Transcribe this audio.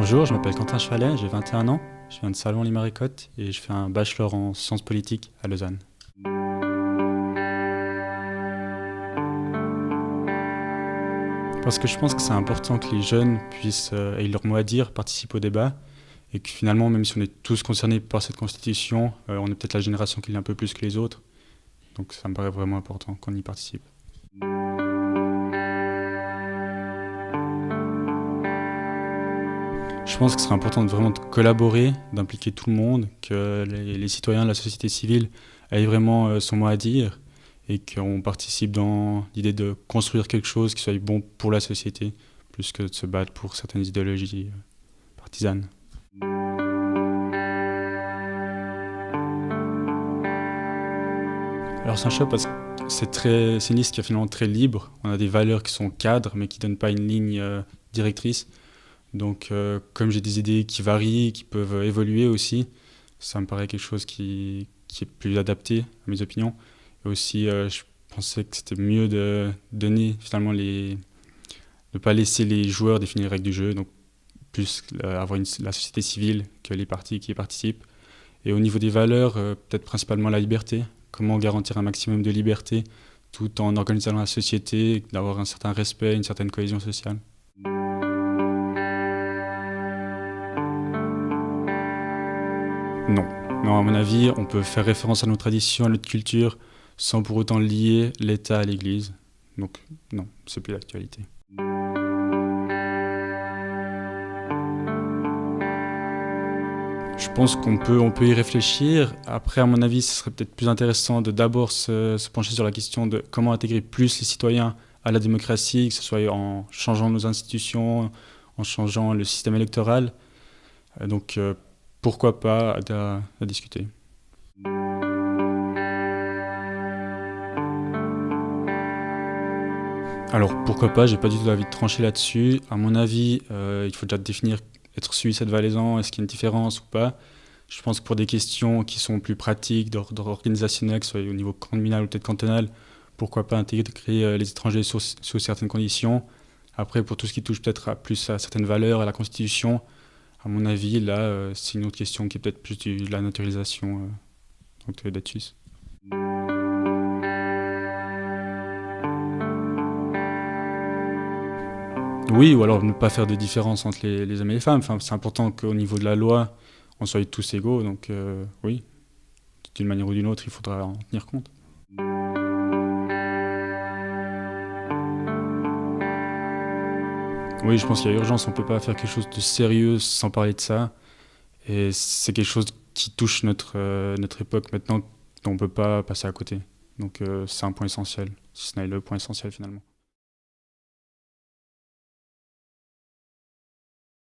Bonjour, je m'appelle Quentin Chevalet, j'ai 21 ans, je viens de Salon-les-Maricottes et je fais un bachelor en sciences politiques à Lausanne. Parce que je pense que c'est important que les jeunes puissent aient leur mot à dire, participent au débat et que finalement, même si on est tous concernés par cette constitution, on est peut-être la génération qui l'est un peu plus que les autres. Donc ça me paraît vraiment important qu'on y participe. Je pense que ce serait important de vraiment de collaborer, d'impliquer tout le monde, que les citoyens de la société civile aient vraiment son mot à dire et qu'on participe dans l'idée de construire quelque chose qui soit bon pour la société, plus que de se battre pour certaines idéologies partisanes. Alors c'est un choix parce que c'est une liste qui est finalement très libre. On a des valeurs qui sont cadres mais qui ne donnent pas une ligne directrice. Donc comme j'ai des idées qui varient, qui peuvent évoluer aussi, ça me paraît quelque chose qui est plus adapté à mes opinions. Et aussi je pensais que c'était mieux de donner finalement de pas laisser les joueurs définir les règles du jeu, donc plus avoir la société civile que les partis qui y participent. Et au niveau des valeurs, peut-être principalement la liberté. Comment garantir un maximum de liberté tout en organisant la société, d'avoir un certain respect, une certaine cohésion sociale. Non. Non, à mon avis, on peut faire référence à nos traditions, à notre culture, sans pour autant lier l'État à l'Église. Donc non, c'est plus l'actualité. Je pense on peut y réfléchir. Après, à mon avis, ce serait peut-être plus intéressant de d'abord se pencher sur la question de comment intégrer plus les citoyens à la démocratie, que ce soit en changeant nos institutions, en changeant le système électoral. Donc, pourquoi pas à discuter. Alors, pourquoi pas, j'ai pas du tout d'avis de trancher là-dessus. À mon avis, il faut déjà définir être suisse et valaisan, est-ce qu'il y a une différence ou pas. Je pense que pour des questions qui sont plus pratiques, d'ordre organisationnel, que ce soit au niveau communal ou peut-être cantonal, pourquoi pas intégrer les étrangers sous certaines conditions. Après, pour tout ce qui touche peut-être plus à certaines valeurs, à la Constitution, à mon avis, là, c'est une autre question qui est peut-être plus de la naturalisation donc d'être suisse. Oui, ou alors ne pas faire de différence entre les hommes et les femmes. Enfin, c'est important qu'au niveau de la loi, on soit tous égaux. Donc oui, d'une manière ou d'une autre, il faudra en tenir compte. Oui, je pense qu'il y a urgence. On ne peut pas faire quelque chose de sérieux sans parler de ça. Et c'est quelque chose qui touche notre époque maintenant dont on ne peut pas passer à côté. Donc c'est un point essentiel, si ce n'est le point essentiel finalement.